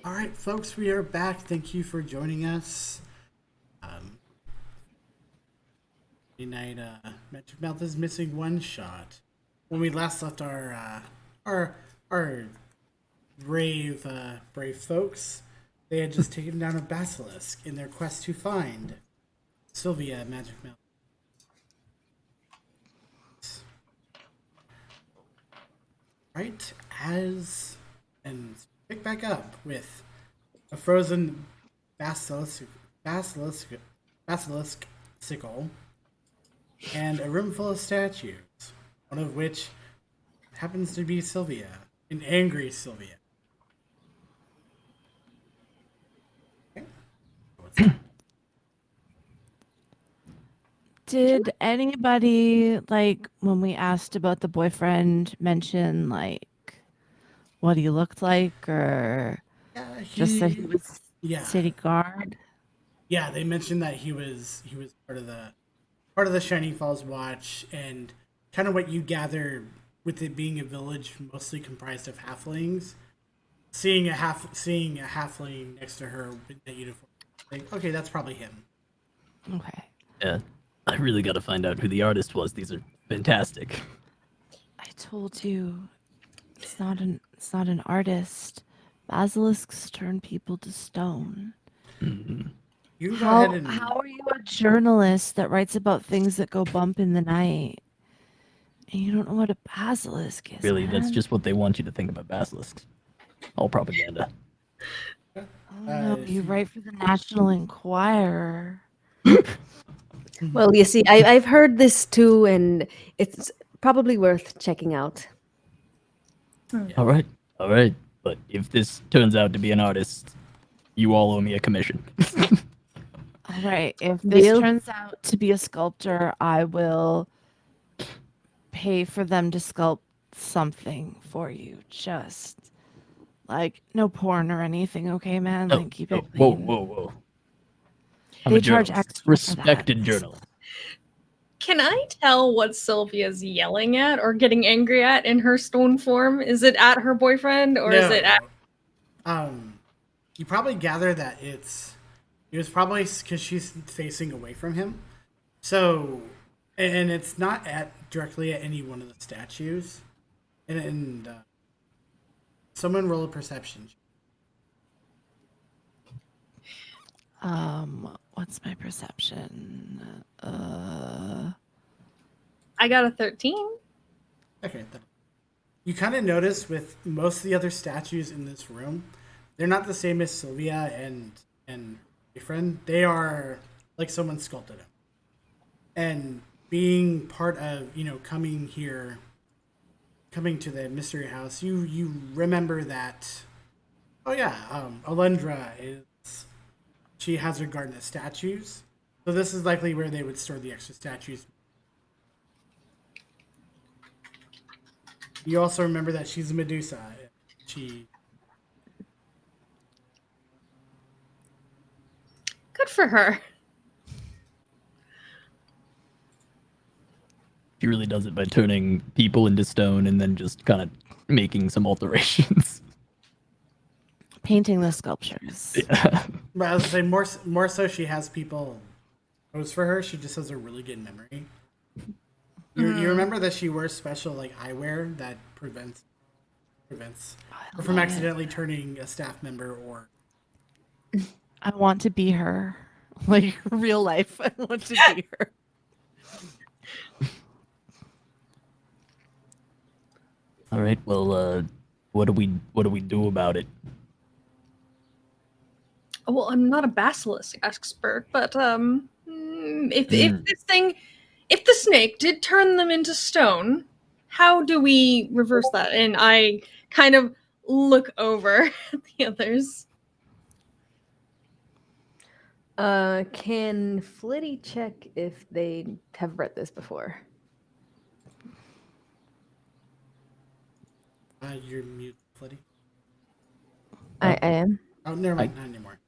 All right, folks, we are back. Thank you for joining us. Night, Magicmouth is missing one shot. When we last left our our brave folks, they had just taken down a basilisk in their quest to find Sylvia Magicmouth. Right and pick back up with a frozen basilisk basilisk basilisk sickle and a room full of statues, one of which happens to be Sylvia, an angry Sylvia. Okay. Did anybody, like, when we asked about the boyfriend, mention, like, what he looked like, or Yeah, just that he was yeah city guard? yeah they mentioned that he was part of the Shining Falls Watch, and kind of what you gather with it being a village mostly comprised of halflings. Seeing a halfling next to her with that uniform, like, okay, that's probably him. Okay. Yeah, I really got to find out who the artist was. These are fantastic. I told you, it's not an artist. Basilisks turn people to stone. You can go ahead and How are you a journalist that writes about things that go bump in the night? And you don't know what a basilisk is, Really, man? that's just what they want you to think about basilisks. All propaganda. Oh, no, you write for the National Enquirer. Well, you see, I've heard this too, and it's probably worth checking out. All right, all right. But if this turns out to be an artist, you all owe me a commission. All right. If this Deal? turns out to be a sculptor, I will pay for them to sculpt something for you. Just like no porn or anything, okay, man? Like keep it whoa, clean. whoa, whoa! I'm They a charge journalist, extra for respected that. journalist. Can I tell what Sylvia's yelling at or getting angry at in her stone form? Is it at her boyfriend or is it at... You probably gather that it was probably because she's facing away from him. So, and it's not directly at any one of the statues. And someone roll a perception. What's my perception? I got a 13. Okay. You kind of notice with most of the other statues in this room, they're not the same as Sylvia and her boyfriend. They are like someone sculpted them. And being part of, coming to the mystery house, you remember that. Oh yeah, Alundra she has her garden of statues, so this is likely where they would store the extra statues. You also remember that she's a Medusa. Good for her. She really does it by turning people into stone and then just kind of making some alterations. Painting the sculptures. Yeah. But I was say more so she has people pose for her. She just has a really good memory. You remember that she wears special like eyewear that prevents her from accidentally turning a staff member or. I want to be her. Like real life. I want to be her. All right. Well, what do we do about it? Well, I'm not a basilisk expert, but if the snake did turn them into stone, how do we reverse that? And I kind of look over at the others. Can Flitty check if they have read this before? You're mute, Flitty. I am. Oh, never mind, not anymore.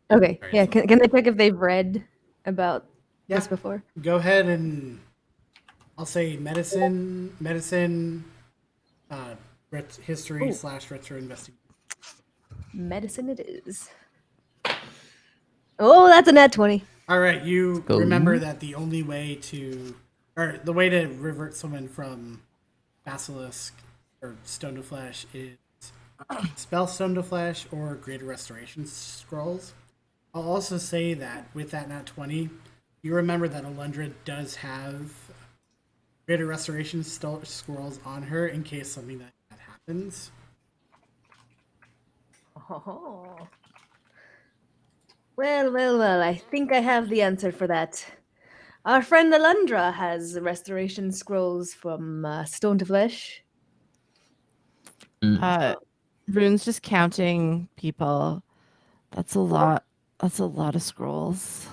Okay, Sorry, yeah. Can they check if they've read about this Yeah. before? Go ahead and I'll say medicine, history / retro investigation. Medicine it is. Oh, that's a nat 20. All right, you go. remember that the only way to, or the way to revert someone from basilisk or stone to flesh is spell stone to flesh or greater restoration scrolls. I'll also say that with that nat 20, you remember that Alundra does have greater restoration scrolls on her in case something like that happens. Oh. Well, I think I have the answer for that. Our friend Alundra has restoration scrolls from stone to flesh. Rune's just counting people. That's a lot. That's a lot of scrolls.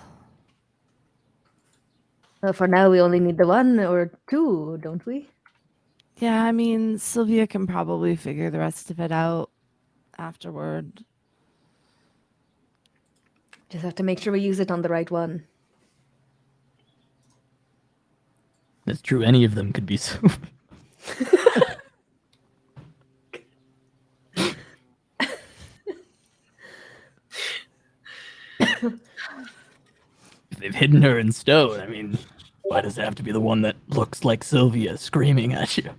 Well, for now, we only need the 1 or 2, don't we? Yeah, I mean, Sylvia can probably figure the rest of it out afterward. Just have to make sure we use it on the right one. That's true. Any of them could be so. If they've hidden her in stone, I mean, why does it have to be the one that looks like Sylvia screaming at you?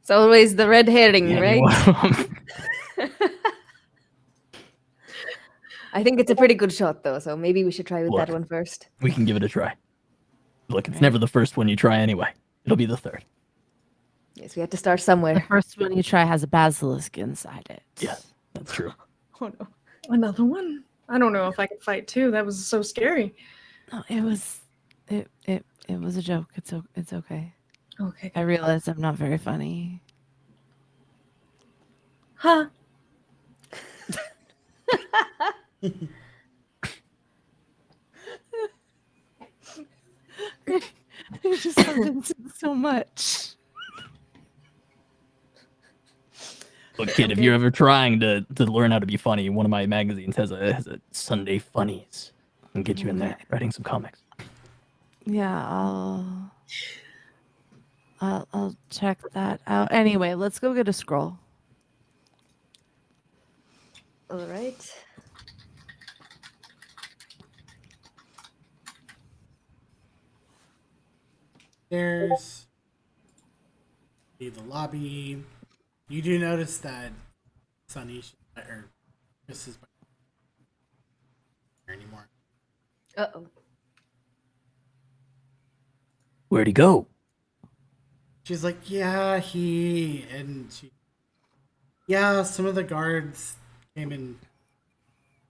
It's always the red herring, Yeah, right? I think it's a pretty good shot, though, so maybe we should try with that Look. one first. We can give it a try. Look, it's never the first one you try anyway. It'll be the third. Yes, we have to start The somewhere. first one you try has a basilisk inside it. Yeah, that's true. Oh no. Another one. I don't know if I could fight too. That was so scary. No, it was a joke. It's okay. Okay. I realize I'm not very funny. Huh. I just haven't so much. Look, kid, if you're ever trying to learn how to be funny, one of my magazines has a Sunday Funnies. I'll get you in there writing some comics. Yeah, I'll check that out. Anyway, let's go get a scroll. All right. There's the lobby. You do notice that Sunny or Mrs. anymore. Uh-oh. Where'd he go? She's like, yeah, yeah, some of the guards came in.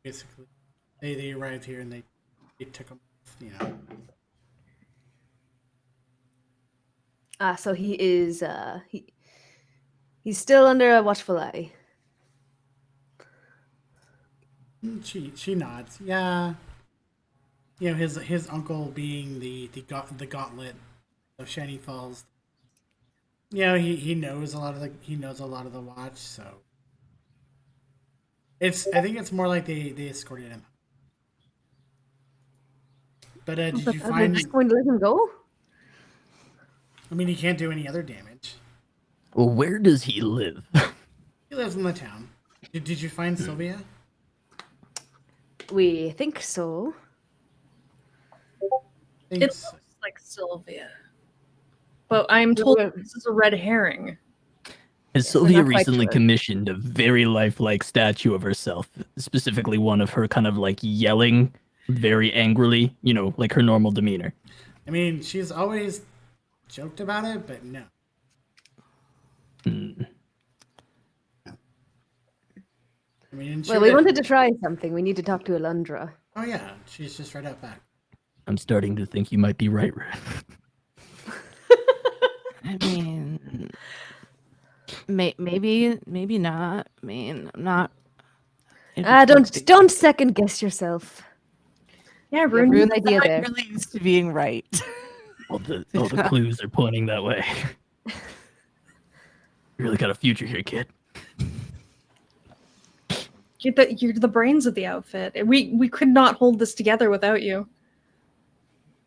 Basically, they arrived here and they took him, you know. So he is he's still under a watchful eye. She nods. Yeah, you know his uncle being the gauntlet of Shiny Falls. You know he knows a lot of the watch. So I think it's more like they escorted him. But did you They're find? just going to let him go? I mean, he can't do any other damage. Well, where does he live? He lives in the town. Did you find Sylvia? We think so. It Thanks. looks like Sylvia. But I'm told this is a red herring. Has we're Sylvia not quite recently sure. commissioned a very lifelike statue of herself, specifically one of her kind of like yelling very angrily, you know, like her normal demeanor? I mean, she's always joked about it, but no. I mean, Well, we wanted to try something. We need to talk to Alundra. Oh yeah, she's just right out back. I'm starting to think you might be right, Red. I mean, maybe not. I mean, I'm not. Don't second guess yourself. Yeah, Rune. Rude idea I'm there. really used to being right. All the clues are pointing that way. You really got a future here, kid. You're the brains of the outfit. We could not hold this together without you.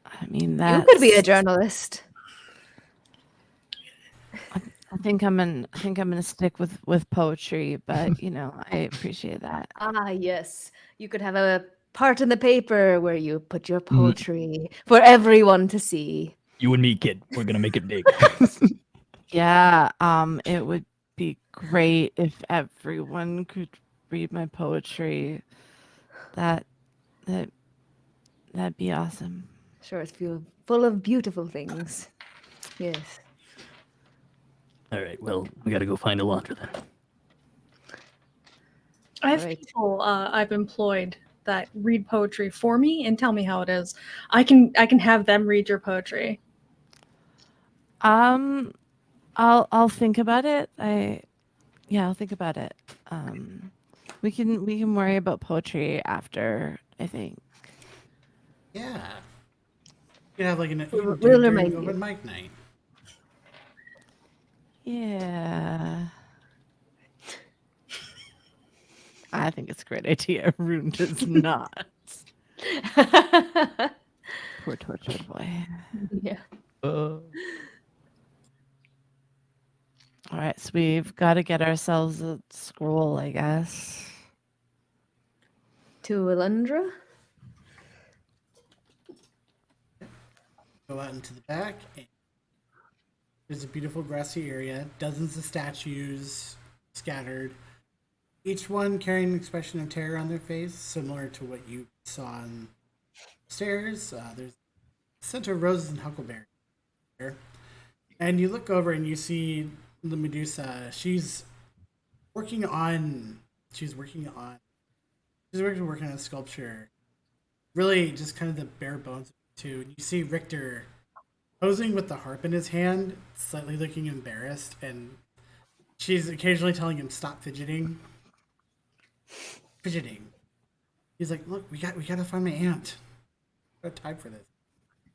I mean, that You could be a journalist. I think I'm gonna stick with poetry, but I appreciate that. Ah, yes. You could have a part in the paper where you put your Mm. poetry for everyone to see. You and me, kid. We're gonna make it big. Yeah, it would be great if everyone could read my poetry. That that'd be awesome. Sure, it's full of beautiful things. Yes. All right. Well, we gotta go find Alondra then. I have Right. people I've employed that read poetry for me and tell me how it is. I can have them read your poetry. I'll think about it. I'll think about it. We can worry about poetry after, I think. Yeah. You can have like you can do We'll it during remind you. open mic night. Yeah. I think it's a great idea. Rune does not. Poor tortured boy. Yeah. All right, so we've got to get ourselves a scroll, I guess. To Alundra? Go out into the back. And there's a beautiful grassy area. Dozens of statues scattered. Each one carrying an expression of terror on their face, similar to what you saw on the stairs. There's a center of roses and huckleberries there. And you look over and you see the Medusa. She's working on working on a sculpture. Really just kind of the bare bones of it too. And you see Richter posing with the harp in his hand, slightly looking embarrassed, and she's occasionally telling him stop fidgeting. He's like, look, we gotta find my aunt. I don't have time for this.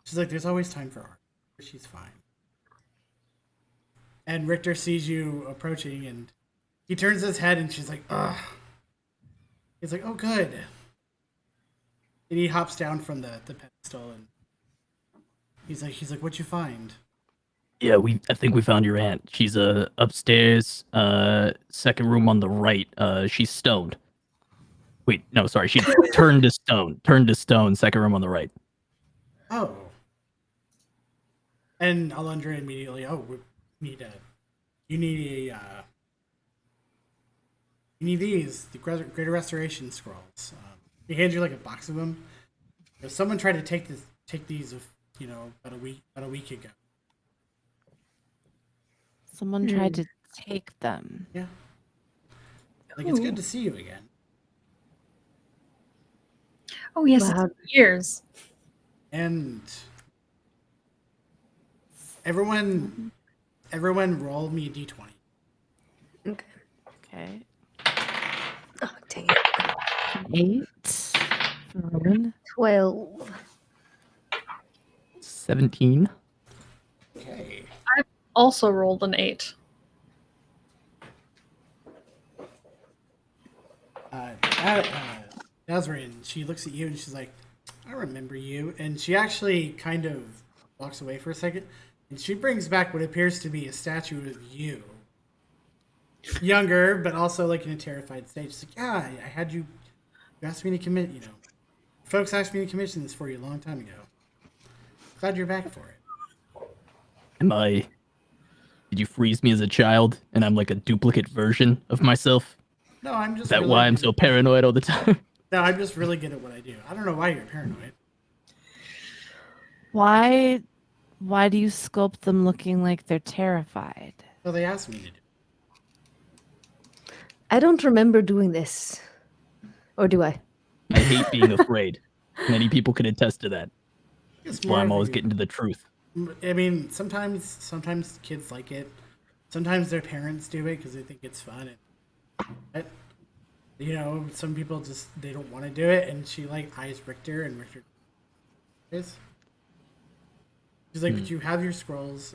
She's like, there's always time for art. She's fine. And Richter sees you approaching, and he turns his head, and she's like, ugh. He's like, oh, good. And he hops down from the pedestal, and he's like, what'd you find? Yeah, I think we found your aunt. She's upstairs, second room on the right. She's stoned. Wait, no, sorry. She turned to stone. Turned to stone. Second room on the right. Oh. And Alundra immediately, you need these, the Greater Restoration scrolls. He hands you like a box of them. Someone tried to take these, about a week ago. Someone tried to take them. Yeah. Like, it's good to see you again. Oh yes, Wow. it's been years. And everyone roll me a d20. Okay. Okay. Oh, dang it. 8 for Rune. 12. 17. Okay. Also rolled an 8. Nazrin, she looks at you and she's like, I remember you. And she actually kind of walks away for a second. And she brings back what appears to be a statue of you. Younger, but also like in a terrified state. She's like, yeah, I had you asked me to commit, folks asked me to commission this for you a long time ago. Glad you're back for it. Did you freeze me as a child and I'm like a duplicate version of myself? No, I'm just Is that really why I'm good so at- paranoid all the time? No, I'm just really good at what I do. I don't know why you're paranoid. Why do you sculpt them looking like they're terrified? So they asked me to do. I don't remember doing this. Or do I? I hate being afraid. Many people can attest to that. It's That's why I'm of always you. getting to the truth. I mean, sometimes kids like it. Sometimes their parents do it because they think it's fun. And, some people they don't want to do it. And she like eyes Richter, and Richter is. She's like, but you have your scrolls.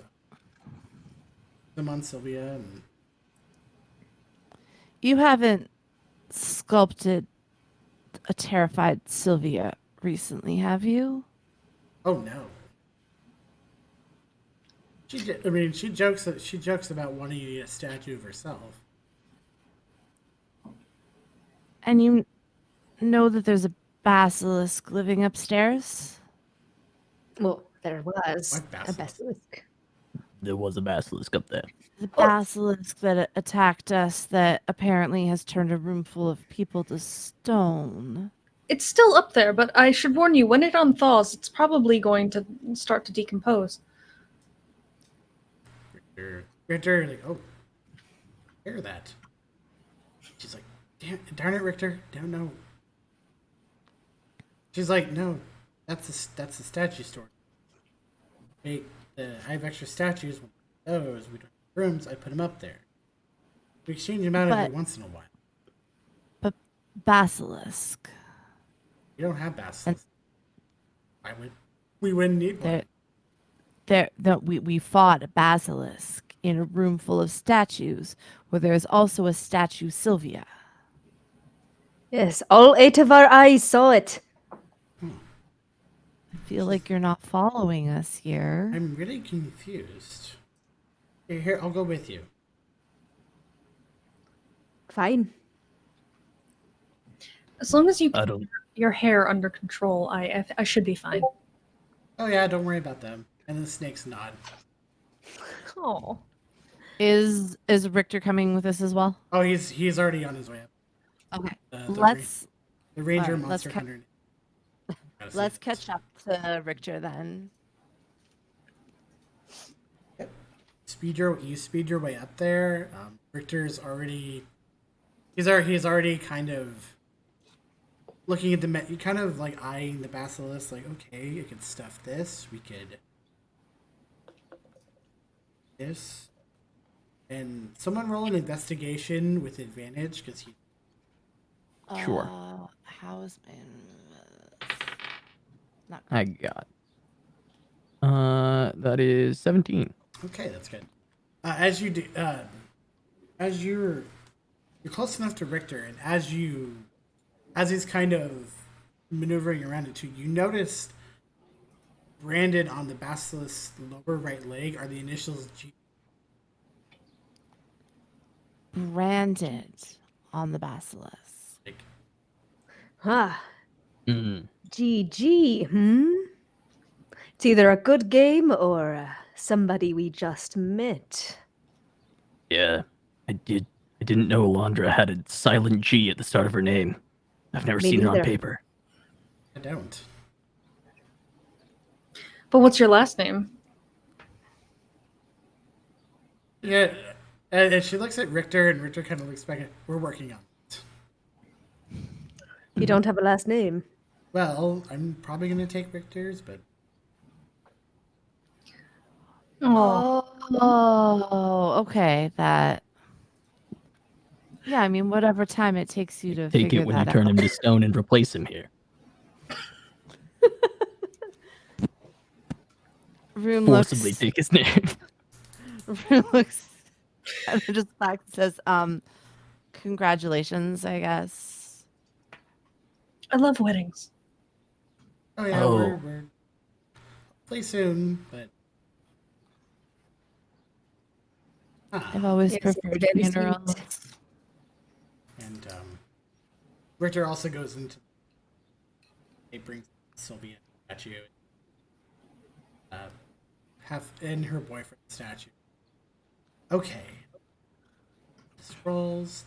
Them on Sylvia. And You haven't sculpted a terrified Sylvia recently, have you? oh no. She jokes about wanting to get a statue of herself. And you know that there's a basilisk living upstairs? Well, there was What a basilisk? basilisk. There was a basilisk up there. The basilisk that attacked us that apparently has turned a room full of people to stone. It's still up there, but I should warn you, when it unthaws, it's probably going to start to decompose. Richter, like, oh, hear that? She's like, darn it, Richter, don't know. She's like, no, that's the statue store. I have extra statues. Those we don't have rooms. I put them up there. We exchange them out every But- once in a while. But basilisk. We don't have basilisks. We wouldn't need one. We fought a basilisk in a room full of statues where there is also a statue Sylvia. Yes, all 8 of our eyes saw it. I feel like you're not following us here. I'm really confused. Here, I'll go with you. Fine. As long as you I keep don't. your hair under control, I should be fine. Oh yeah, don't worry about them. And the snakes nod. Oh. Is Richter coming with us as well? Oh, he's already on his way up. Okay. The Let's Ranger alright, let's monster hunter. let's catch up to Richter then. You speed your way up there. Richter's already he's already kind of looking at the kind of like eyeing the basilisk, like, okay, I could stuff this. We could this, and someone roll an investigation with advantage because he. Sure. How is my not I got. That is 17. Okay, that's good. As you're close enough to Richter, and as he's kind of maneuvering around it too, you notice branded on the basilisk's lower right leg are the initials G. branded on the basilisk? Huh. Mm. GG, It's either a good game or somebody we just met. Yeah, I didn't know Alondra had a silent G at the start of her name. I've never Me seen it on neither. paper. I don't. But what's your last name? Yeah, and she looks at Richter, and Richter kind of looks back at. We're working on it. You don't have a last name. Well, I'm probably gonna take Richter's, but Oh, okay. That. Yeah, I mean, whatever time it takes you to Take figure it when you that turn out. him to stone and replace him here. Rune Forcibly looks. take his name. Rune looks. And it just back says, congratulations, I guess. I love weddings. oh yeah, Oh. we're play soon, but. I've always Yes, it's preferred very sweet. funerals. And Richter also goes into. It brings Sylvia statue. And her boyfriend statue. Okay. Scrolls.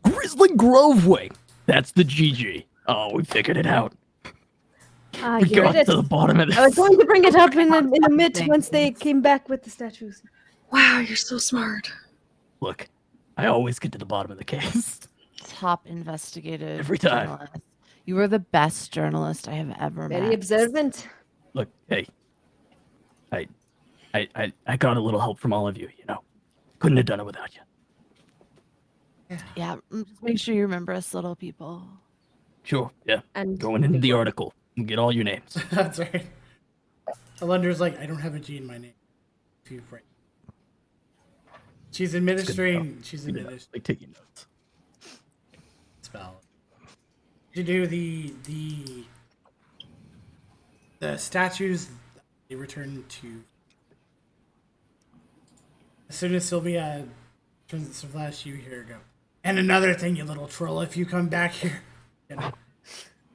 Grizzly Grove Way. That's the GG. Oh, we figured it out. We You got did to it. the bottom of this. I was going to bring it up in the mid once they came back with the statues. Wow, you're so smart. Look, I always get to the bottom of the case. Top investigative Every time. journalist. You are the best journalist I have ever met. Very observant. Look, hey, I got a little help from all of you. You know, couldn't have done it without you. Yeah, just make sure you remember us little people. Sure, yeah. And Going into the article, and get all your names. That's right. Alendra's like, I don't have a G in my name. If you right. She's administering. She's You know, administering like taking notes. spell. To do the statues, they return to As soon as Sylvia turns into flesh, you hear her go. And another thing, you little troll, if you come back here. You know,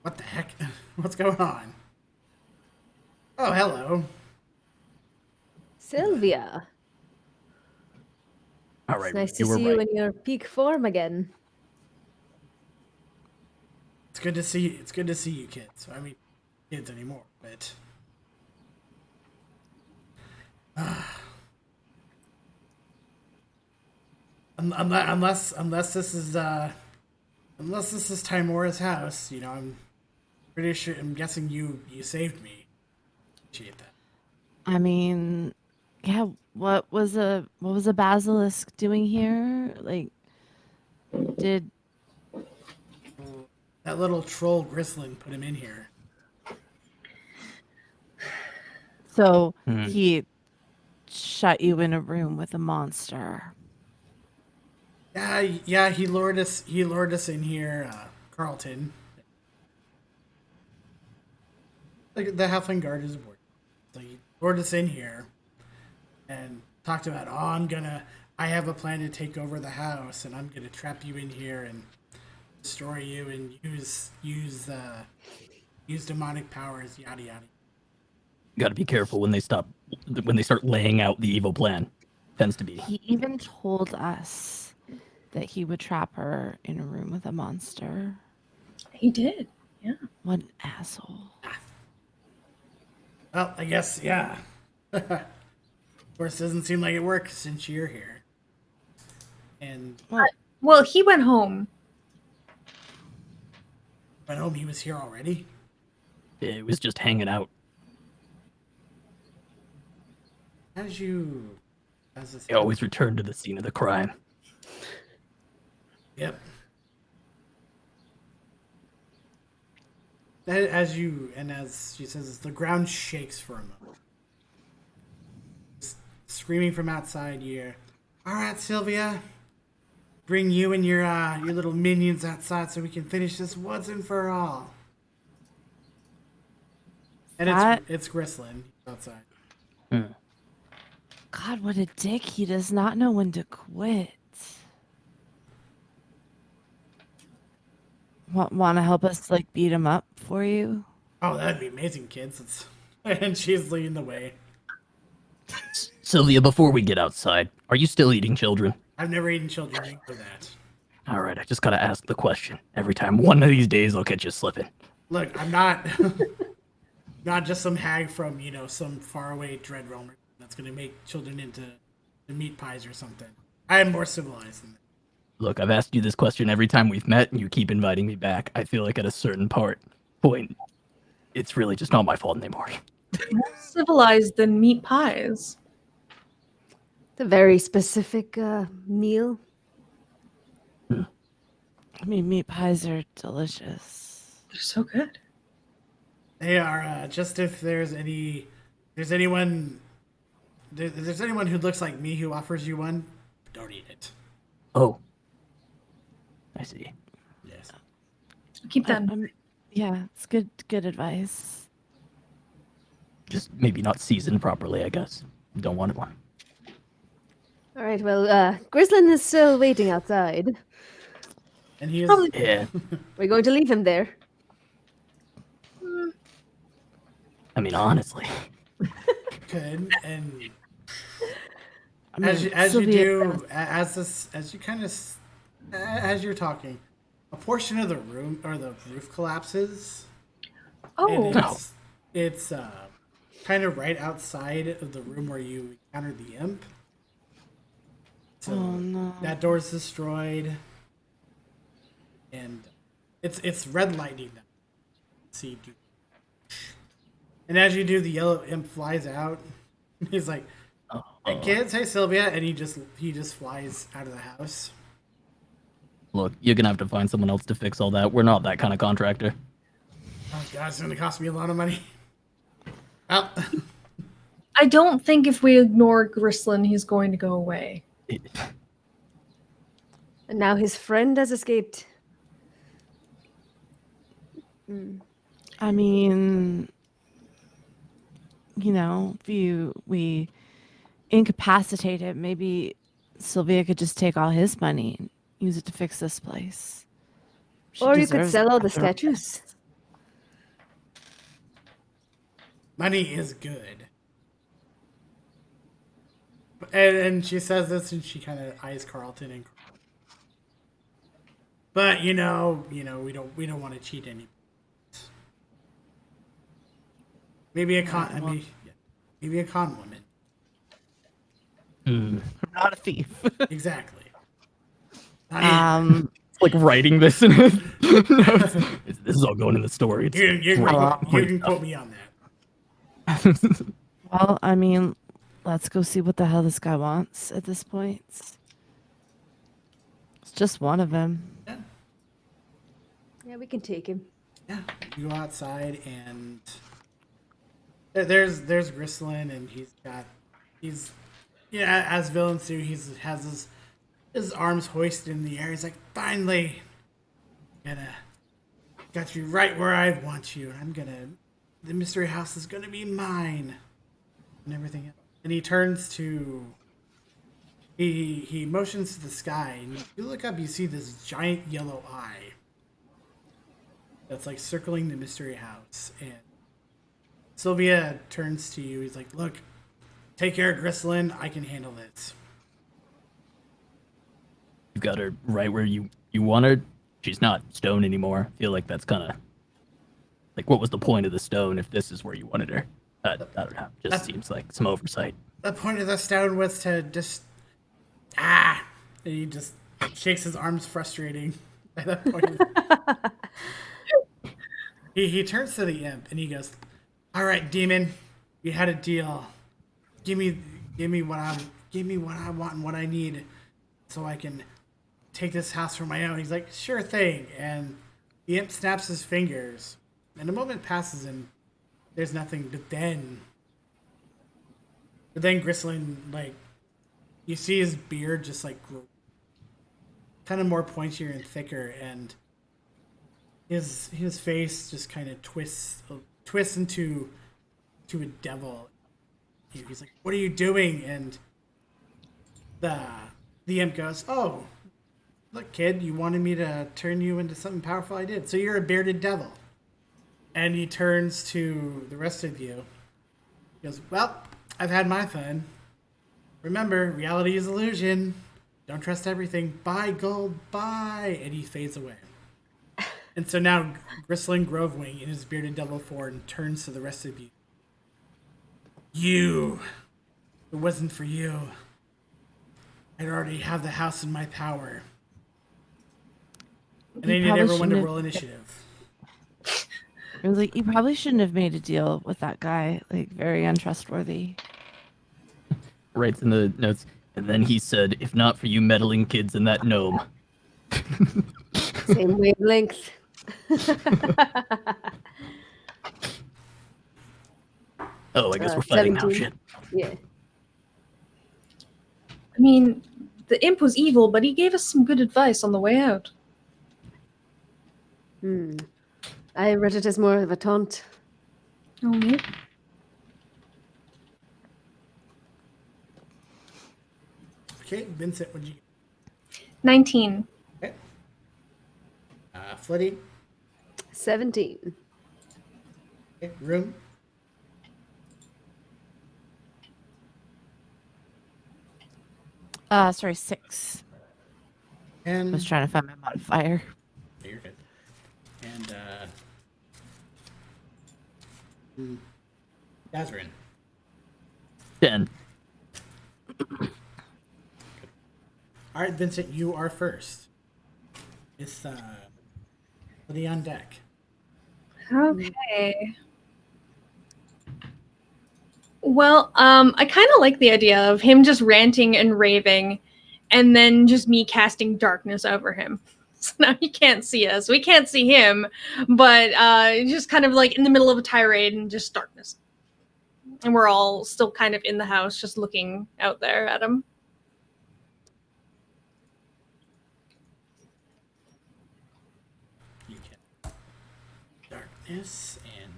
what the heck? What's going on? Oh, hello. Sylvia. All It's right, nice to you were see you right. in your peak form again. It's good to see you. It's good to see you, kids. I mean, kids anymore, but unless this is Timora's house, you know, I'm pretty sure. I'm guessing you saved me. Appreciate that. I mean, yeah, what was a basilisk doing here? Like, did That little troll Grislin put him in here. so Hmm. he shut you in a room with a monster? Yeah. He lured us in here, Carlton. Like the halfling guard is aboard. So he lured us in here and talked about, I have a plan to take over the house, and I'm gonna trap you in here and destroy you and use demonic powers, yada yada. Got to be careful when they start laying out the evil plan. Tends to be. He even told us that he would trap her in a room with a monster. He did. Yeah. What an asshole. Well, I guess, yeah. Of course, it doesn't seem like it works since you're here. And Well, he went home. went home. He was here already. It was just hanging out. As this? They always return to the scene of the crime. Yep. As she says, the ground shakes for a moment. Screaming from outside, you. All right, Sylvia. Bring you and your little minions outside so we can finish this once and for all. And it's Grislin outside. Hmm. God, what a dick. He does not know when to quit. Want to help us, like, beat him up for you? Oh, that'd be amazing, kids. And she's leading the way. Sylvia, before we get outside, are you still eating children? I've never eaten children. You know that. All right, I just gotta ask the question every time. One of these days, I'll catch you slipping. Look, I'm not not just some hag from, some faraway dread realm that's gonna make children into the meat pies or something. I am more civilized than that. Look, I've asked you this question every time we've met, and you keep inviting me back. I feel like at a certain point, it's really just not my fault anymore. More civilized than meat pies. It's a very specific meal. I mean, meat pies are delicious. They're so good. They are just if there's anyone who looks like me who offers you one, don't eat it. Oh. I see. Yes. Keep that. Yeah, it's good advice. Just maybe not seasoned properly, I guess. Don't want one. All right, well, Grislin is still waiting outside. And he is Probably- Yeah. We're going to leave him there. I mean, honestly. good. And I mean, as Sylvia, you're talking, a portion of the room or the roof collapses. Oh, And it's kind of right outside of the room where you encountered the imp. So Oh, no. that door's destroyed, and it's red lightning now. See, and as you do, the yellow imp flies out. He's like, "Hey kids, hey Sylvia," and he just flies out of the house. Look, you're gonna have to find someone else to fix all that. We're not that kind of contractor. Oh god, it's gonna cost me a lot of money. Well, I don't think if we ignore Grislin, he's going to go away. And now his friend has escaped. I mean, we incapacitated. Maybe Sylvia could just take all his money and use it to fix this place. She Or you could deserves sell all the after all statues. this. Money is good. And she says this, and she kind of eyes Carlton and. But we don't want to cheat any. Maybe a con. I mean, maybe a con woman. I'm not a thief. Exactly. It's like writing this in a notes. This is all going in the story. It's You can quote me on that. Well, I mean, let's go see what the hell this guy wants at this point. It's just one of them. Yeah, we can take him. Yeah, you go outside and there's Gristlin, and he's as villains do. Has his arms hoisted in the air. He's like, finally, got you right where I want you. The mystery house is gonna be mine, and everything else. And he turns to. He motions to the sky, and you look up. You see this giant yellow eye that's like circling the mystery house, and Sylvia turns to you. He's like, look, take care of Gristlin. I can handle this. You got her right where you want her. She's not stone anymore. I feel like that's kind of like, what was the point of the stone if this is where you wanted her? I don't know. Just seems like some oversight. The point of the stone was to just and he just shakes his arms, frustrating at that point. He turns to the imp and he goes, all right, demon, we had a deal. Give me what I want and what I need so I can take this house for my own. He's like, sure thing. And the imp snaps his fingers, and a moment passes and there's nothing. But then Gristlin, like, you see his beard just like grow kind of more pointier and thicker, and his face just kind of twists into a devil. He's like, what are you doing? And the imp goes, oh, look, kid, you wanted me to turn you into something powerful. I did. So you're a bearded devil. And he turns to the rest of you. He goes, well, I've had my fun. Remember, reality is illusion. Don't trust everything. Bye, gold, bye. And he fades away. And so now Gristlin Grovewing in his bearded devil form turns to the rest of you. You. If it wasn't for you, I'd already have the house in my power. And I need everyone to roll initiative. It was like, you probably shouldn't have made a deal with that guy. Like, very untrustworthy. Writes in the notes, and then he said, if not for you meddling kids and that gnome. Same wavelength. Oh, I guess we're fighting now, 17. shit. Yeah. I mean, the imp was evil, but he gave us some good advice on the way out. I read it as more of a taunt. Oh, maybe. Okay, Vincent, what'd you get? 19. Okay. Flitty. 17. Okay, Room. Sorry, 6. I And was trying to find my modifier. you're good. And Yazrin. 10. All right, Vincent, you are first. It's Flitty on deck. Okay. Well, I kind of like the idea of him just ranting and raving, and then just me casting darkness over him. So now he can't see us. We can't see him, but just kind of like in the middle of a tirade and just darkness. And we're all still kind of in the house, just looking out there at him. You can darkness and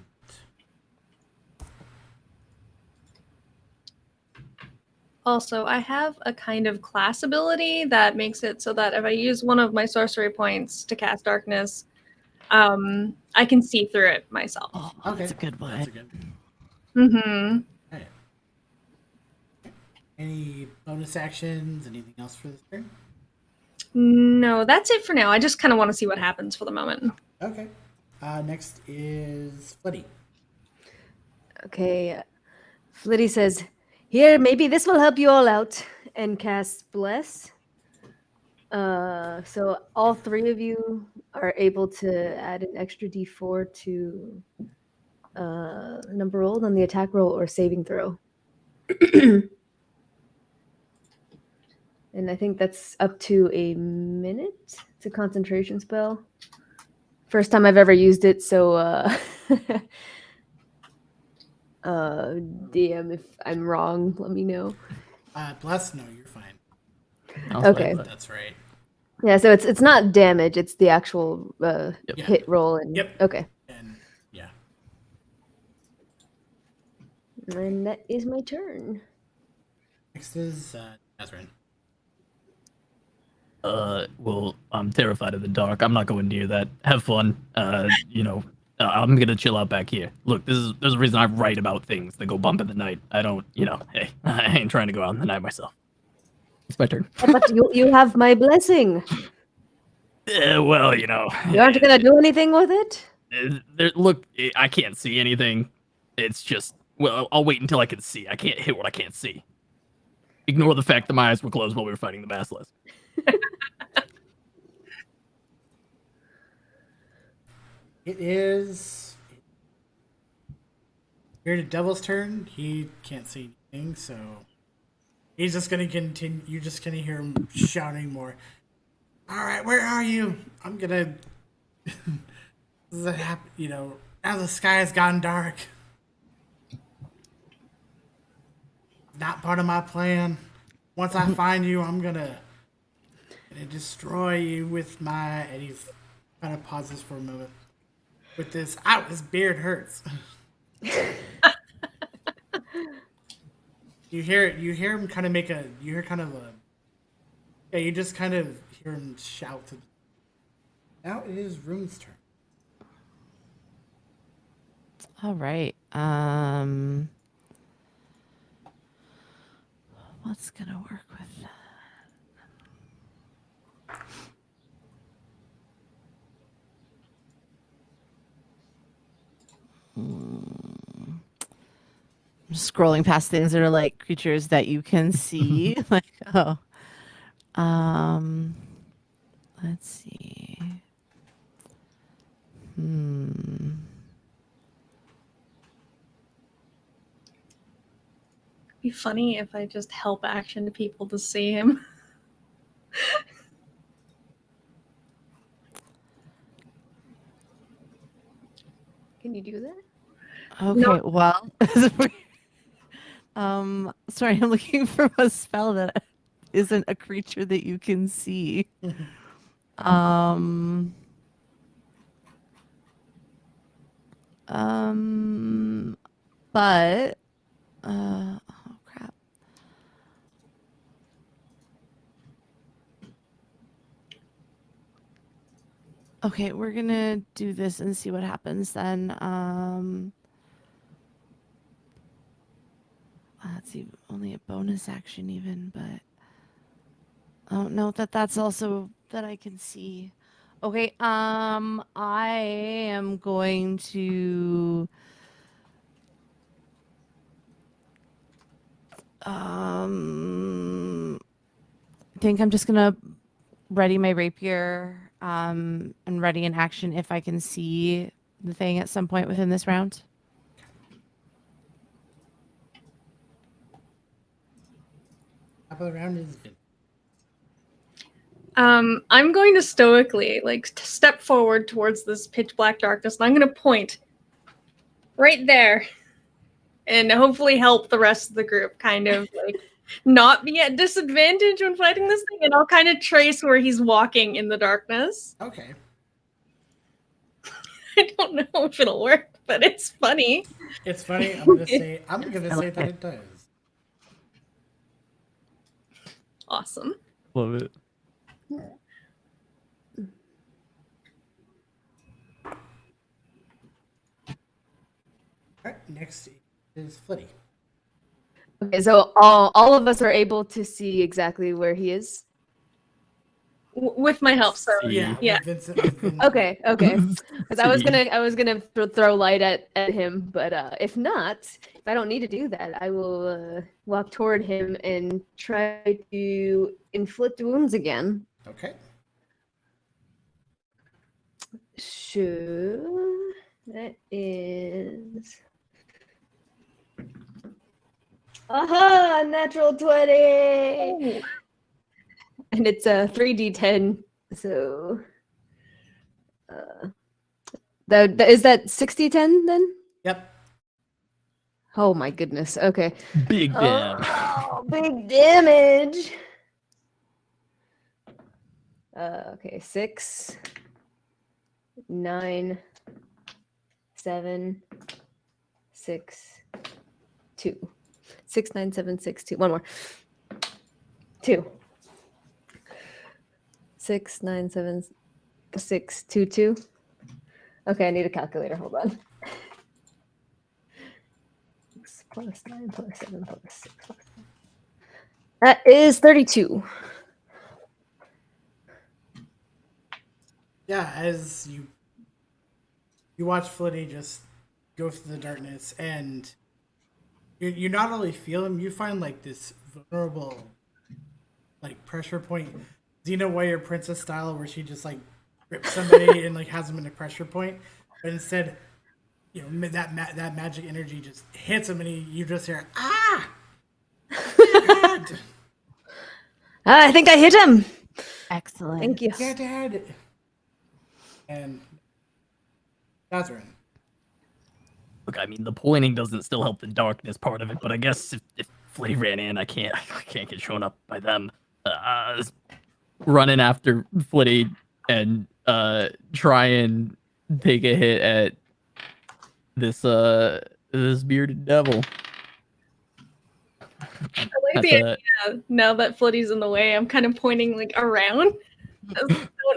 Also, I have a kind of class ability that makes it so that if I use one of my sorcery points to cast darkness, I can see through it myself. Oh, Okay, that's a good one. That's a good. Mm-hmm. Okay. Any bonus actions? Anything else for this turn? No, that's it for now. I just kind of want to see what happens for the moment. Okay. Next is Flitty. Okay. Flitty says, "Here, maybe this will help you all out," and casts Bless. So all three of you are able to add an extra D4 to number rolled on the attack roll or saving throw. And I think that's up to a minute. It's a concentration spell. First time I've ever used it, so DM, if I'm wrong, let me know. Bless? No, you're fine. Okay. That's right. Yeah, so it's not damage, it's the actual hit roll. And Yep. Okay. And yeah. And that is my turn. Next is Nazrin. Well, I'm terrified of the dark. I'm not going near that. Have fun. I'm gonna chill out back here. Look, there's a reason I write about things that go bump in the night. I don't, hey, I ain't trying to go out in the night myself. It's my turn. But you have my blessing. Well, You aren't gonna do anything with it? Look, I can't see anything. It's just, well, I'll wait until I can see. I can't hit what I can't see. Ignore the fact that my eyes were closed while we were fighting the basilisk. It is here to Devil's turn. He can't see anything, so he's just gonna continue. You're just gonna hear him shouting more. All right, where are you? I'm gonna. Now the sky has gone dark. Not part of my plan. Once I find you, I'm gonna destroy you with my. And he kind of pauses for a moment. With this, ow! This beard hurts. You hear him kind of make a. You hear kind of a. Yeah, you just kind of hear him shout. Now it is Rune's turn. All right. What's gonna work with that? I'm just scrolling past things that are like creatures that you can see. Like, oh. Let's see. It'd be funny if I just help action to people to see him. Can you do that? Okay, well, sorry, I'm looking for a spell that isn't a creature that you can see. But oh crap. Okay, we're gonna do this and see what happens then. Let's see, only a bonus action even, but I don't know that that's also that I can see. Okay, I am going to I think I'm just gonna ready my rapier and ready an action if I can see the thing at some point within this round. Top of the round is. I'm going to stoically step forward towards this pitch black darkness, and I'm going to point right there, and hopefully help the rest of the group kind of not be at disadvantage when fighting this thing, and I'll kind of trace where he's walking in the darkness. Okay. I don't know if it'll work, but it's funny. It's funny. I'm gonna say that it does. Awesome. Love it. All right, next is Flitty. Okay, so all of us are able to see exactly where he is. With my help, so Yeah, yeah. with Vincent. Okay, okay. Because I was See. gonna throw light at him, but if not, if I don't need to do that, I will walk toward him and try to inflict wounds again. Okay. Sure, that is. Aha! Natural 20! Ooh. And it's a 3d10, so. Is that 60-10 then? Yep. Oh my goodness. Okay. Big damn. Oh, big damage. Okay, 6, 9, 7, 6, 2. 6, 9, 7, 6, 2. One more. 2. 6, 9, 7, 6, 2, 2. Okay, I need a calculator. Hold on. 6 plus 9 plus 7 plus 6 plus 9. That is 32. Yeah, as you watch Flitty just go through the darkness, and you not only feel him, you find like this vulnerable like pressure point, Xena Warrior Princess style, where she just like grips somebody and like has them in a pressure point, but instead, you know, that magic energy just hits him, and you just hear ah. God. I think I hit him. Excellent. Thank you. Yeah, Dad. And Catherine. Look, I mean, the pointing doesn't still help the darkness part of it, but I guess if Flitty ran in, I can't get shown up by them. Running after Flitty and try and take a hit at this bearded devil. I like the idea. Now that Flitty's in the way, I'm kind of pointing like around.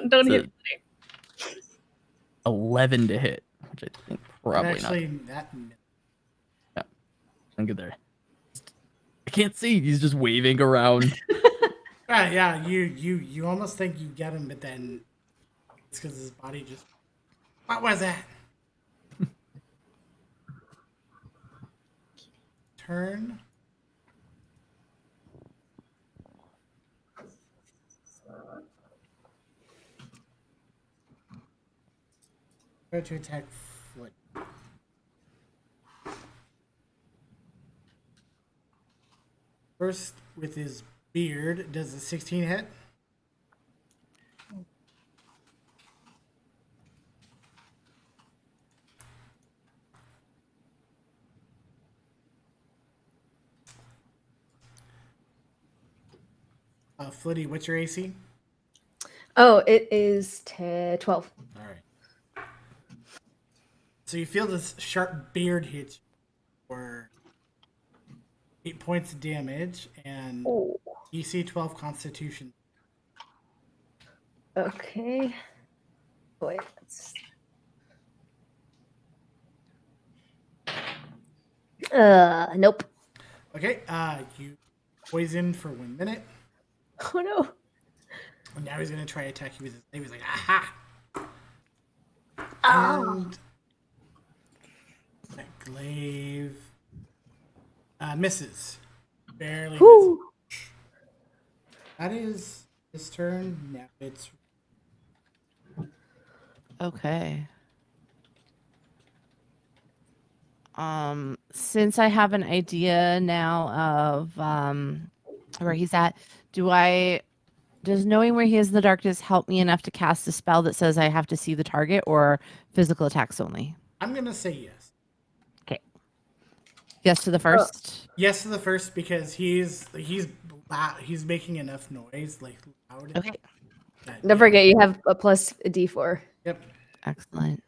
Don't hit Flitty. 11 to hit, which I think probably actually, not. Yeah, I'm good there. I can't see. He's just waving around. Yeah. You almost think you get him, but then it's because his body just. What was that? Turn. Go to attack Flick. First, with his beard, does a 16 hit? Flitty, what's your AC? Oh, it is 12. All right. So you feel this sharp beard hit you for 8 points of damage and Oh. DC 12 Constitution. Okay. Wait. Nope. Okay, you poison for 1 minute. Oh no. And now he's gonna try to attack you with his. He was like, aha! Oh. And that glaive misses. Barely misses. Whew. That is his turn. Now it's Okay. Since I have an idea now of where he's at, does knowing where he is in the darkness help me enough to cast a spell that says I have to see the target, or physical attacks only? I'm gonna say yes. Okay. Yes to the first. Yes to the first because he's making enough noise, like loud. Okay. Don't forget you have a plus a D4. Yep. Excellent.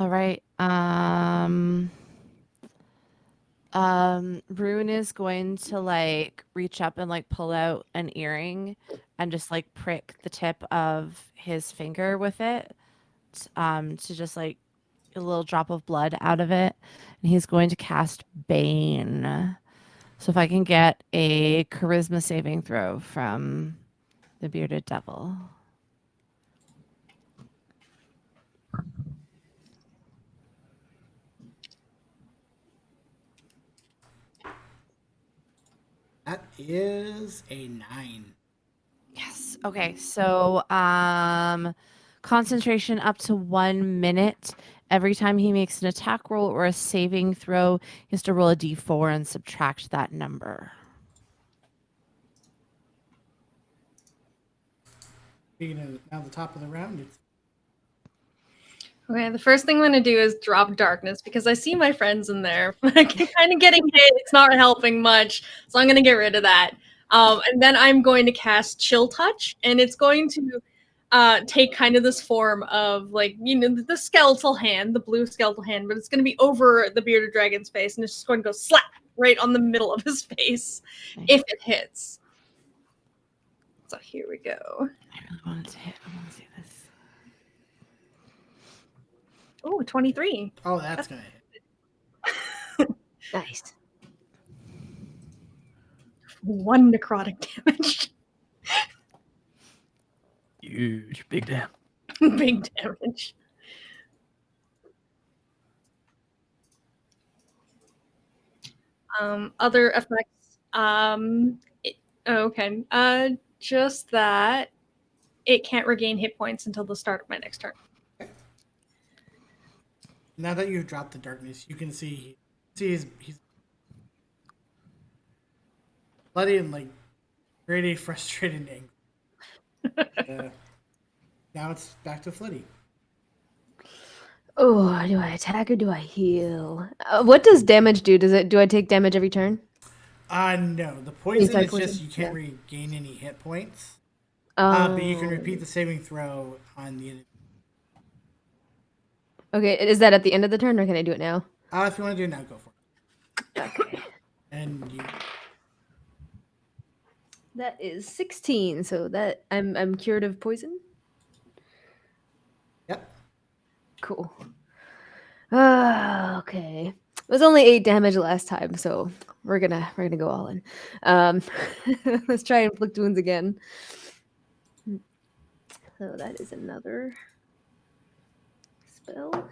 All right. Rune is going to like reach up and like pull out an earring and just like prick the tip of his finger with it, to just like a little drop of blood out of it. And he's going to cast Bane. So if I can get a charisma saving throw from the bearded devil. That is a 9. Yes. Okay. So, concentration up to 1 minute. Every time he makes an attack roll or a saving throw, he has to roll a d4 and subtract that number. Speaking of now the top of the round, it's Okay, the first thing I'm gonna do is drop darkness because I see my friends in there. I'm kind of getting hit. It's not helping much, so I'm gonna get rid of that. And then I'm going to cast Chill Touch, and it's going to take kind of this form of like the skeletal hand, the blue skeletal hand, but it's going to be over the bearded dragon's face, and it's just going to go slap right on the middle of his face if it hits. So here we go. I really wanted to hit. I want to see this. Oh, 23. oh, that's gonna hit. Nice. 1 necrotic damage. Huge, big damn. Big damage. Other effects. Okay. Just that it can't regain hit points until the start of my next turn. Now that you've dropped the darkness, you can see he's bloody and like really frustrated and angry. Now it's back to Flitty. Oh, do I attack or do I heal? What does damage do? Do I take damage every turn? No. The poison Inside is poison? just you can't Yeah. regain any hit points. Oh. But you can repeat the saving throw on the. Okay, is that at the end of the turn, or can I do it now? If you want to do it now, go for it. Okay. And you. That is 16, so that I'm cured of poison. Yep. Cool. Okay. It was only 8 damage last time, so we're gonna go all in. Let's try and inflict wounds again. So that is another spell.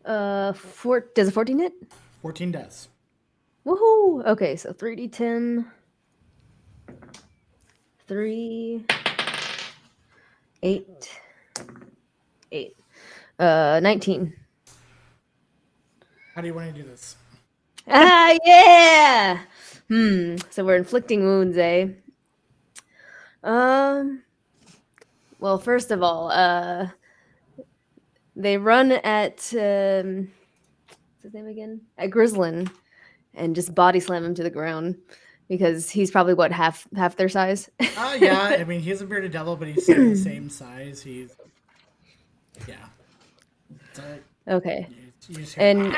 Does a 14 hit? 14 does. Woohoo! Okay, so 3d10. 3, 8, 8. 19. How do you want to do this? Ah, yeah! So we're inflicting wounds, eh? Well, first of all, they run at, what's his name again? At Grislin, and just body slam him to the ground, because he's probably, what, half their size? Yeah, I mean, he's a bearded devil, but he's still the same size. Yeah. So, Okay. you just hear,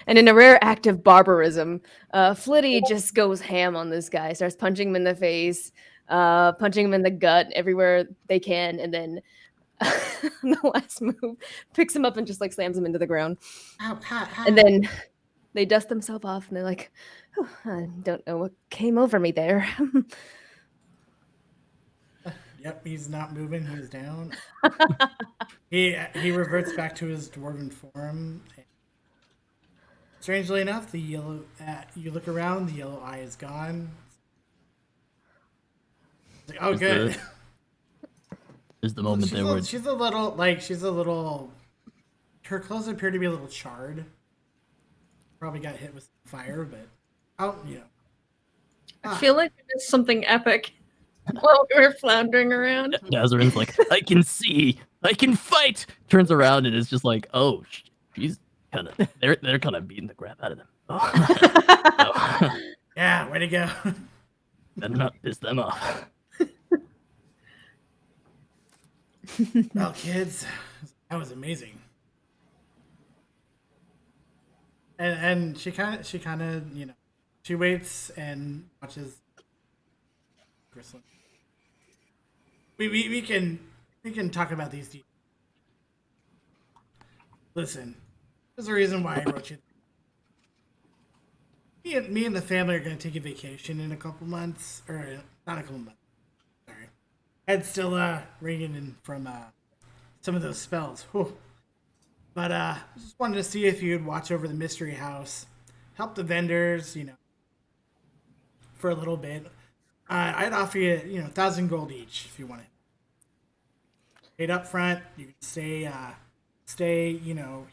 And in a rare act of barbarism, Flitty just goes ham on this guy, starts punching him in the face, punching him in the gut everywhere they can, and then the last move picks him up and just like slams him into the ground. Ow, ow, ow. And then they dust themselves off and they're like, oh, I don't know what came over me there. Yep, he's not moving. He's down. He reverts back to his dwarven form. Strangely enough, the yellow. You look around. The yellow eye is gone. It's like, oh, Is good. Is the moment there where She's a little. Her clothes appear to be a little charred. Probably got hit with fire, but I feel like there's something epic while we were floundering around. Dazarin's like, I can see, I can fight. Turns around and it's just like, oh, she's kind of they're kind of beating the crap out of them. Oh. Yeah, way to go. Better not piss them off. Well, kids, That was amazing. And she kind of she waits and watches Gristlin. We can talk about these details. Listen, there's a reason why I wrote you. Me and the family are going to take a vacation in a couple months, or not a couple months. Sorry, head's still ringing in from some of those spells. Whew. But just wanted to see if you'd watch over the mystery house, help the vendors, for a little bit. I'd offer you, 1,000 gold each if you want it. Paid up front. You can stay,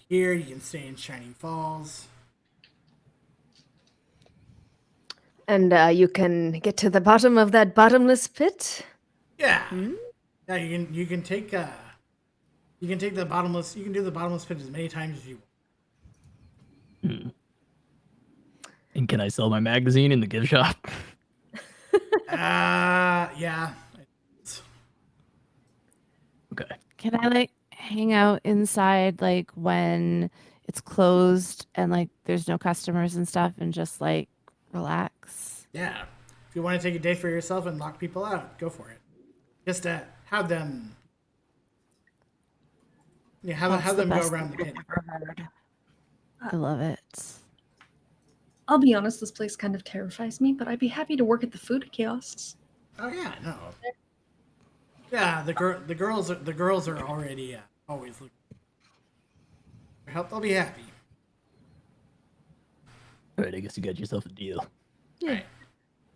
here. You can stay in Shining Falls. And you can get to the bottom of that bottomless pit. Yeah, yeah. You can take the bottomless. You can do the bottomless pit as many times as you want. And can I sell my magazine in the gift shop? Yeah. Okay. Can I like hang out inside like when it's closed and like there's no customers and stuff and just like relax? Yeah. If you want to take a day for yourself and lock people out, go for it. Just to have them. Yeah, have That's the them go best around the thing pit. I've ever heard. I love it. I'll be honest, this place kind of terrifies me, but I'd be happy to work at the food kiosks. Oh yeah, no. Yeah, the girls are already always looking for help. They'll be happy. All right, I guess you got yourself a deal. Yeah. Right.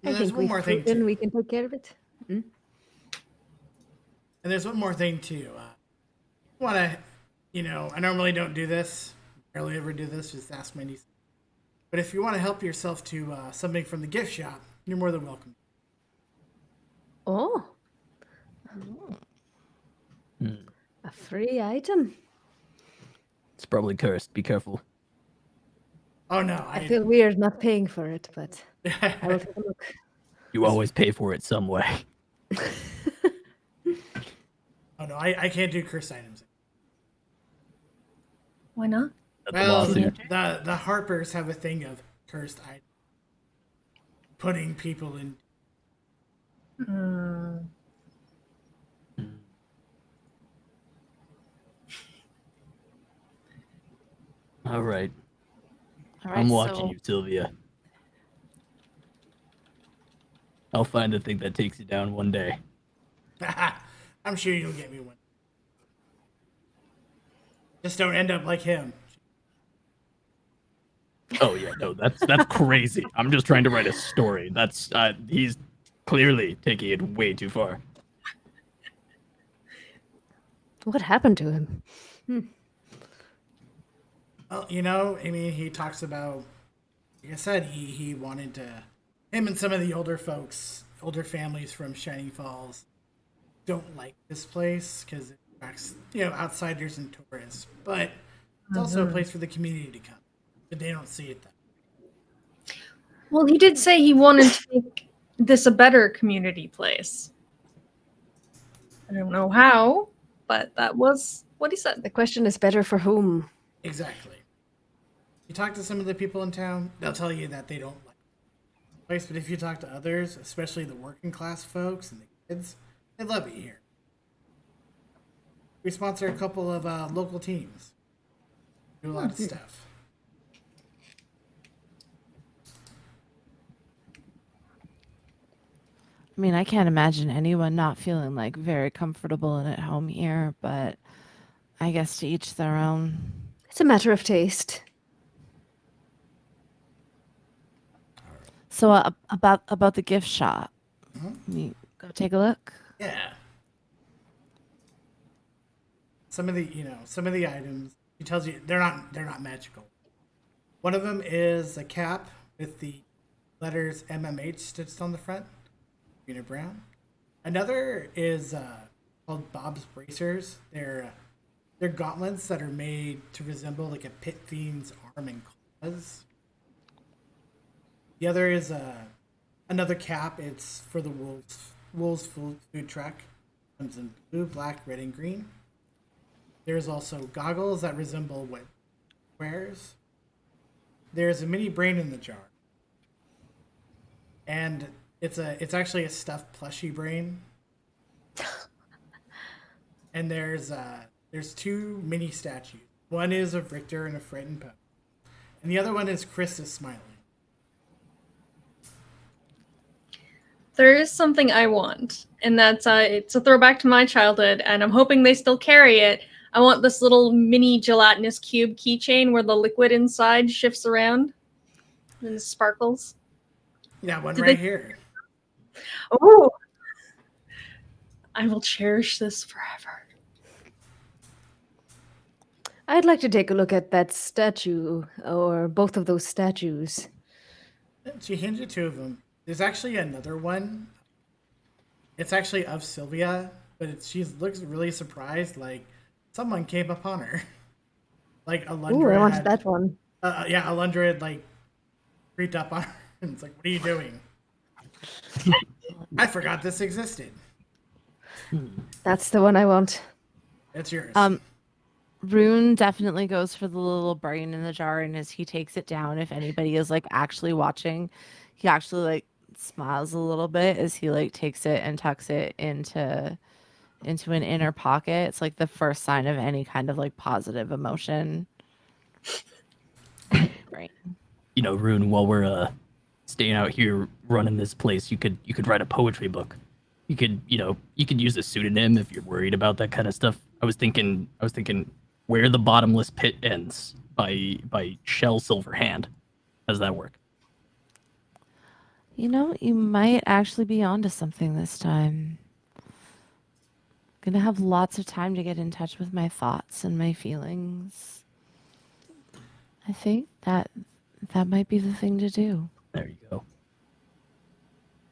I And there's think one more thing and too. we can take care of it. And there's one more thing too. Want to, I normally don't do this. Barely ever do this. Just ask my niece. But if you want to help yourself to something from the gift shop, you're more than welcome. Oh. A free item. It's probably cursed. Be careful. Oh no, I feel weird not paying for it, but I will take a look. You always pay for it some way. Oh no, I can't do cursed items. Why not? That's a Well, lawsuit. the Harpers have a thing of cursed items, putting people in. All right. All right, I'm watching so you, Sylvia. I'll find the thing that takes you down one day. I'm sure you'll get me one. Just don't end up like him. Oh yeah, no, that's crazy. I'm just trying to write a story. That's he's clearly taking it way too far. What happened to him? Well, he talks about, like I said, he wanted to, him and some of the older families from Shining Falls don't like this place because it attracts, outsiders and tourists. But it's also a place for the community to come, but they don't see it that way. Well, he did say he wanted to make this a better community place. I don't know how, but that was what he said. The question is better for whom? Exactly. You talk to some of the people in town, they'll tell you that they don't like the place, but if you talk to others, especially the working class folks and the kids, they love it here. We sponsor a couple of local teams. Do a lot of stuff. I mean, I can't imagine anyone not feeling like very comfortable and at home here, but I guess to each their own. It's a matter of taste. So about the gift shop, you go take a look. Yeah. Some of the items, he tells you they're not magical. One of them is a cap with the letters MMH stitched on the front, green or brown. Another is called Bob's Bracers. They're gauntlets that are made to resemble like a pit fiend's arm and claws. The other is another cap. It's for the Wolves food truck. Comes in blue, black, red, and green. There's also goggles that resemble what he wears. There's a mini brain in the jar. And it's actually a stuffed plushy brain. And there's two mini statues. One is of Richter and a frightened pose. And the other one is Chris is smiling. There is something I want, and that's it's a throwback to my childhood, and I'm hoping they still carry it. I want this little mini gelatinous cube keychain where the liquid inside shifts around and sparkles. Yeah, one Did right they- here. Oh, I will cherish this forever. I'd like to take a look at that statue, or both of those statues. She hands you two of them. There's actually another one. It's actually of Sylvia, but she looks really surprised, like someone came upon her. Like Alundra. Ooh, I wanted that one. Yeah, Alundra had like creeped up on her, and it's like, "What are you doing?" I forgot this existed. That's the one I want. It's yours. Rune definitely goes for the little brain in the jar, and as he takes it down, if anybody is like actually watching, he actually like smiles a little bit as he like takes it and tucks it into an inner pocket. It's like the first sign of any kind of like positive emotion. Right. You know, Rune, while we're staying out here running this place, you could write a poetry book. You could use a pseudonym if you're worried about that kind of stuff. I was thinking Where the Bottomless Pit Ends by Shell Silverhand. How does that work? You know, you might actually be onto something this time. Gonna have lots of time to get in touch with my thoughts and my feelings. I think that might be the thing to do. There you go.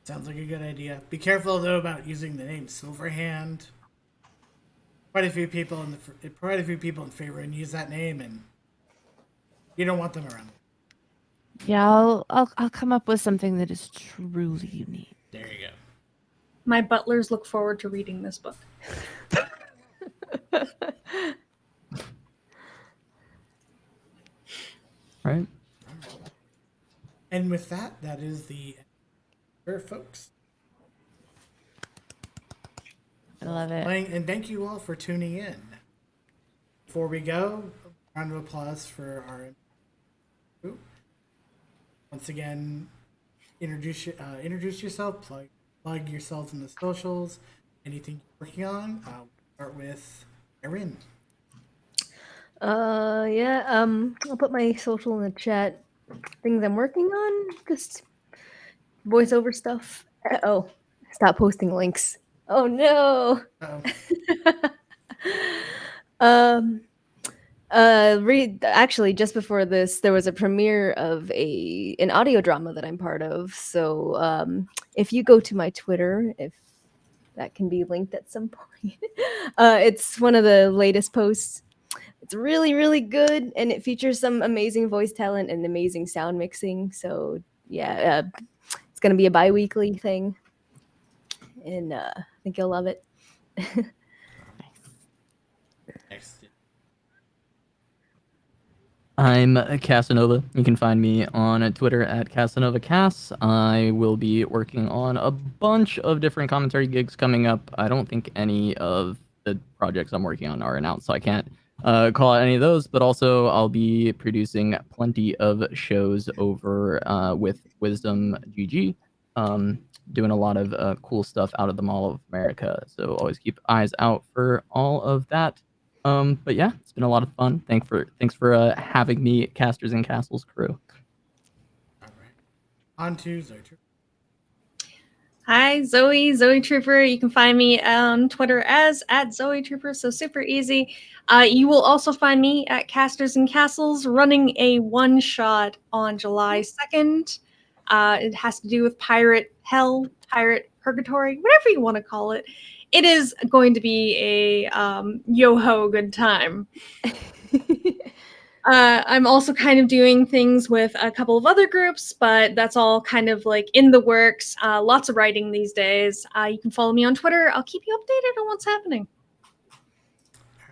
Sounds like a good idea. Be careful though about using the name Silverhand. Quite a few people in Faerun use that name, and you don't want them around. Yeah, I'll come up with something that is truly unique. There you go. My butlers look forward to reading this book. Right. And with that, that is the end, folks. I love it. And thank you all for tuning in. Before we go, a round of applause for our. Once again, introduce yourself, plug yourselves in the socials, anything you're working on. We'll start with Aryn. I'll put my social in the chat. Things I'm working on, just voiceover stuff. Oh, stop posting links. Oh no. Uh-oh. Actually, just before this, there was a premiere of an audio drama that I'm part of. So, if you go to my Twitter, if that can be linked at some point, it's one of the latest posts. It's really, really good, and it features some amazing voice talent and amazing sound mixing. So, yeah, it's gonna be a bi-weekly thing, and I think you'll love it. Next. I'm Casanova. You can find me on Twitter at CasanovaCasts. I will be working on a bunch of different commentary gigs coming up. I don't think any of the projects I'm working on are announced, so I can't call out any of those. But also, I'll be producing plenty of shows over with Wisdom GG, doing a lot of cool stuff out of the Mall of America. So always keep eyes out for all of that. But yeah, it's been a lot of fun. Thanks for having me, Casters and Castles crew. All right. On to ZoeTrooper. Hi, ZoeTrooper. You can find me on Twitter as @ZoeTrooper, so super easy. You will also find me at Casters and Castles running a one-shot on July 2nd. It has to do with pirate hell, pirate purgatory, whatever you want to call it. It is going to be a yo-ho good time. I'm also kind of doing things with a couple of other groups, but that's all kind of like in the works. Lots of writing these days. You can follow me on Twitter. I'll keep you updated on what's happening.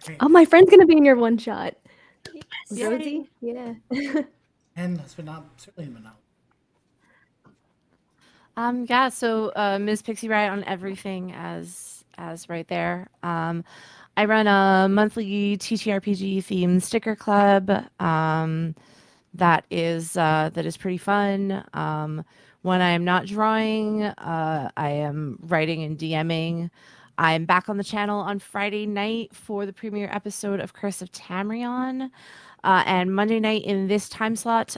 Okay. Oh, my friend's gonna be in your one shot. Yay. Rosie? Yeah. And last but not certainly not. Yeah, so MsPixieRiot on everything as right there. I run a monthly TTRPG themed sticker club. That is pretty fun. When I am not drawing, I am writing and DMing. I'm back on the channel on Friday night for the premiere episode of Curse of Tamrion. And Monday night in this time slot,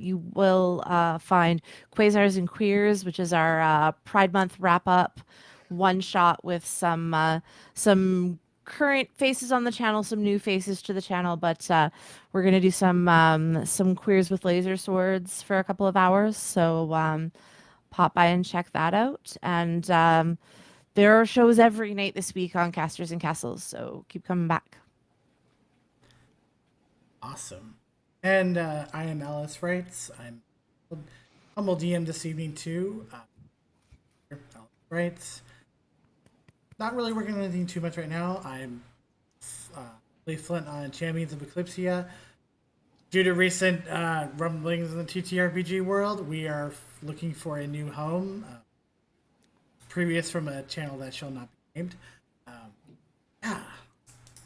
you will find Quasars and Queers, which is our Pride Month wrap up one shot with some current faces on the channel, some new faces to the channel, but we're gonna do some queers with laser swords for a couple of hours. So pop by and check that out. And there are shows every night this week on Casters and Castles, so keep coming back. Awesome. And I am Alice Wrights. I'm humble DM this evening too. Alice Wrights. Not really working on anything too much right now. I'm play Flint on Champions of Eclipsia. Due to recent rumblings in the TTRPG world, we are looking for a new home. Previous from a channel that shall not be named. Yeah.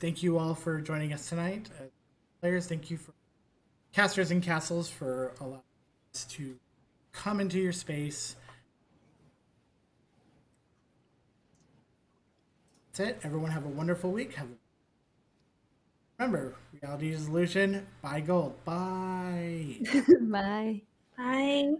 Thank you all for joining us tonight. Players, thank you for Casters and Castles for allowing us to come into your space. That's it. Everyone have a wonderful week. Remember, reality is illusion. Buy gold. Bye. Bye. Bye.